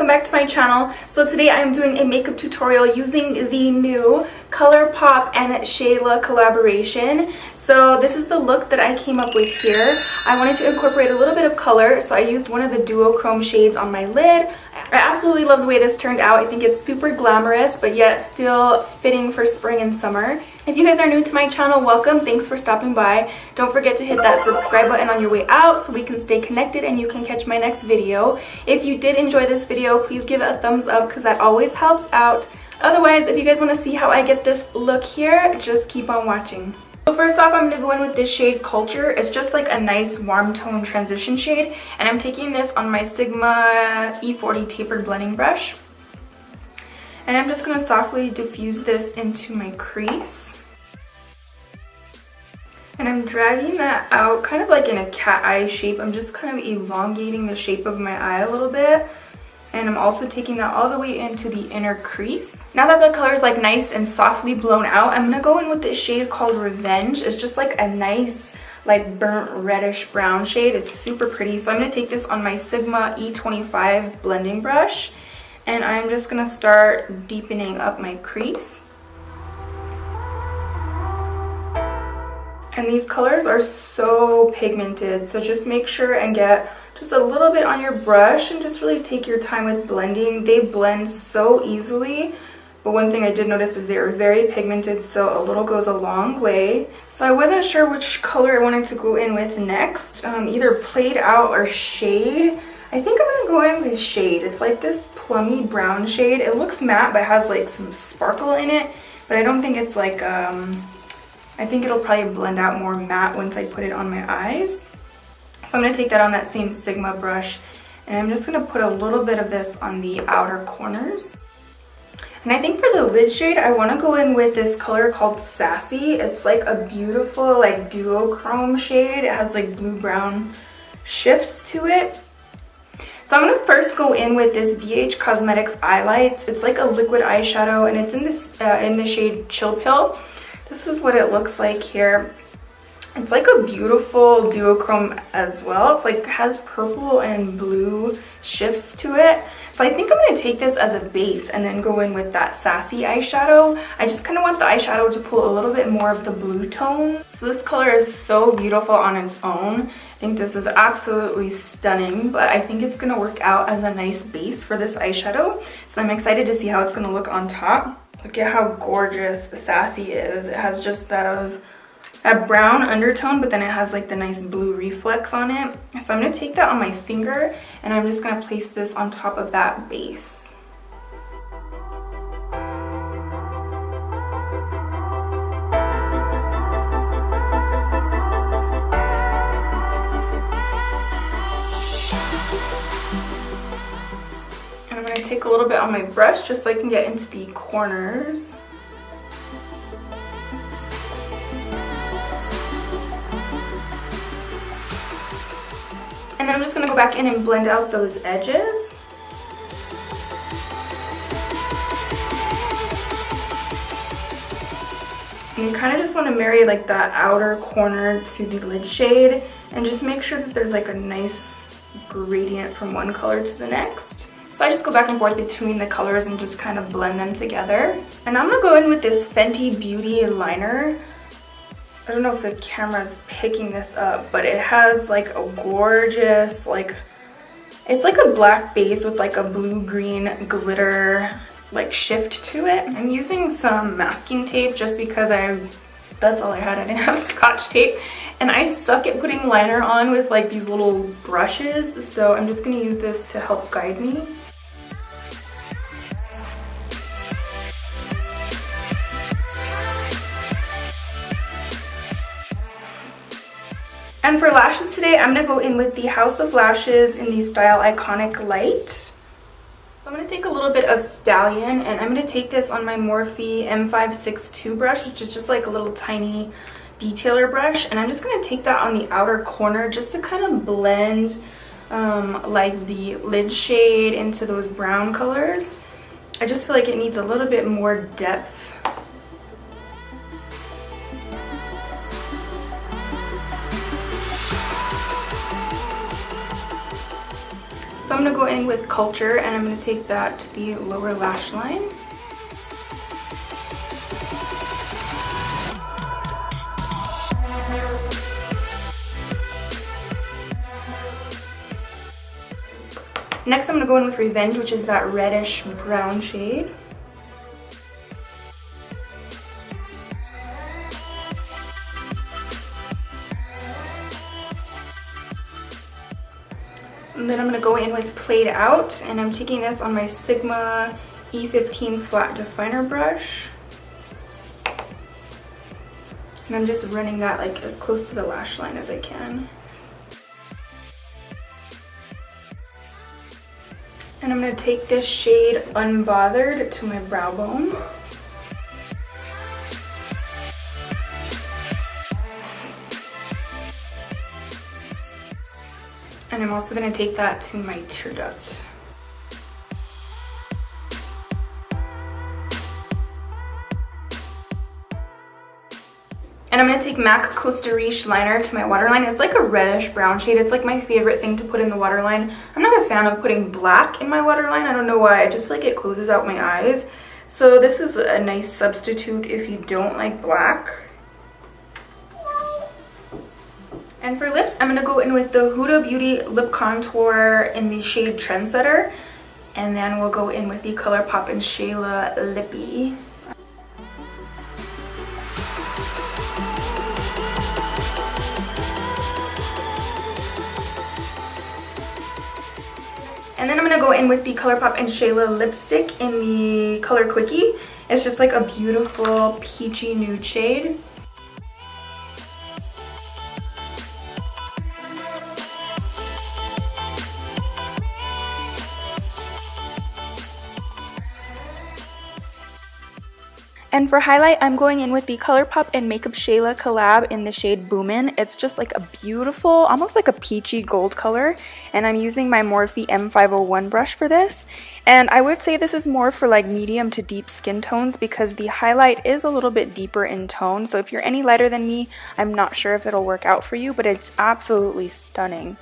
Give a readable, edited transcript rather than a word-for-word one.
welcome back to my channel. So today I am doing a makeup tutorial using the new Colourpop and Shayla collaboration. So this is the look that I came up with here. I wanted to incorporate a little bit of color, so I used one of the Duochrome shades on my lid. I absolutely love the way this turned out. I think it's super glamorous, but yet still fitting for spring and summer. If you guys are new to my channel, welcome. Thanks for stopping by. Don't forget to hit that subscribe button on your way out so we can stay connected and you can catch my next video. If you did enjoy this video, please give it a thumbs up because that always helps out. Otherwise, if you guys want to see how I get this look here, just keep on watching. So first off, I'm going to go in with this shade Culture. It's just like a nice warm tone transition shade. And I'm taking this on my Sigma E40 tapered blending brush. And I'm just going to softly diffuse this into my crease. And I'm dragging that out kind of like in a cat eye shape. I'm just kind of elongating the shape of my eye a little bit. And I'm also taking that all the way into the inner crease. Now that the color is like nice and softly blown out, I'm gonna go in with this shade called Revenge. It's just like a nice like burnt reddish brown shade. It's super pretty. So I'm gonna take this on my Sigma E25 blending brush. And I'm just gonna start deepening up my crease. And these colors are so pigmented, so just make sure and get just a little bit on your brush and just really take your time with blending. They blend so easily, but one thing I did notice is they are very pigmented, so a little goes a long way. So I wasn't sure which color I wanted to go in with next, either Played Out or Shade. I think I'm gonna go in with Shade. It's like this plummy brown shade. It looks matte, but has like some sparkle in it, but I don't think it's like, I think it'll probably blend out more matte once I put it on my eyes. So I'm going to take that on that same Sigma brush, and I'm just going to put a little bit of this on the outer corners. And I think for the lid shade, I want to go in with this color called Sassy. It's like a beautiful like duochrome shade. It has like blue-brown shifts to it. So I'm going to first go in with this BH Cosmetics Eyelights. It's like a liquid eyeshadow, and it's in this in the shade Chill Pill. This is what it looks like here. It's like a beautiful duochrome as well. It's like has purple and blue shifts to it. So I think I'm going to take this as a base and then go in with that Sassy eyeshadow. I just kind of want the eyeshadow to pull a little bit more of the blue tone. So this color is so beautiful on its own. I think this is absolutely stunning, but I think it's going to work out as a nice base for this eyeshadow. So I'm excited to see how it's going to look on top. Look at how gorgeous Sassy is. It has just that brown undertone, but then it has like the nice blue reflex on it. So I'm going to take that on my finger, and I'm just going to place this on top of that base. And I'm going to take a little bit on my brush just so I can get into the corners. And then I'm just going to go back in and blend out those edges. And you kind of just want to marry like that outer corner to the lid shade and just make sure that there's like a nice gradient from one color to the next. So I just go back and forth between the colors and just kind of blend them together. And I'm going to go in with this Fenty Beauty liner. I don't know if the camera's picking this up, but it has like a gorgeous, like, it's like a black base with like a blue-green glitter like shift to it. I'm using some masking tape just because that's all I had. I didn't have Scotch tape. And I suck at putting liner on with like these little brushes, so I'm just gonna use this to help guide me. And for lashes today, I'm going to go in with the House of Lashes in the style Iconic Light. So I'm going to take a little bit of Stallion, and I'm going to take this on my Morphe M562 brush, which is just like a little tiny detailer brush. And I'm just going to take that on the outer corner just to kind of blend like the lid shade into those brown colors. I just feel like it needs a little bit more depth. So I'm going to go in with Culture, and I'm going to take that to the lower lash line. Next I'm going to go in with Revenge, which is that reddish brown shade. And then I'm going to go in with Played Out, and I'm taking this on my Sigma E15 flat definer brush. And I'm just running that like as close to the lash line as I can. And I'm going to take this shade Unbothered to my brow bone. And I'm also going to take that to my tear duct. And I'm going to take MAC Costa Riche liner to my waterline. It's like a reddish brown shade. It's like my favorite thing to put in the waterline. I'm not a fan of putting black in my waterline. I don't know why. I just feel like it closes out my eyes. So this is a nice substitute if you don't like black. And for lips, I'm going to go in with the Huda Beauty Lip Contour in the shade Trendsetter. And then we'll go in with the Colourpop and Shayla Lippy. And then I'm going to go in with the Colourpop and Shayla lipstick in the color Quickie. It's just like a beautiful peachy nude shade. And for highlight, I'm going in with the Colourpop and Makeup Shayla Collab in the shade Boomin. It's just like a beautiful, almost like a peachy gold color. And I'm using my Morphe M501 brush for this. And I would say this is more for like medium to deep skin tones because the highlight is a little bit deeper in tone. So if you're any lighter than me, I'm not sure if it'll work out for you, but it's absolutely stunning.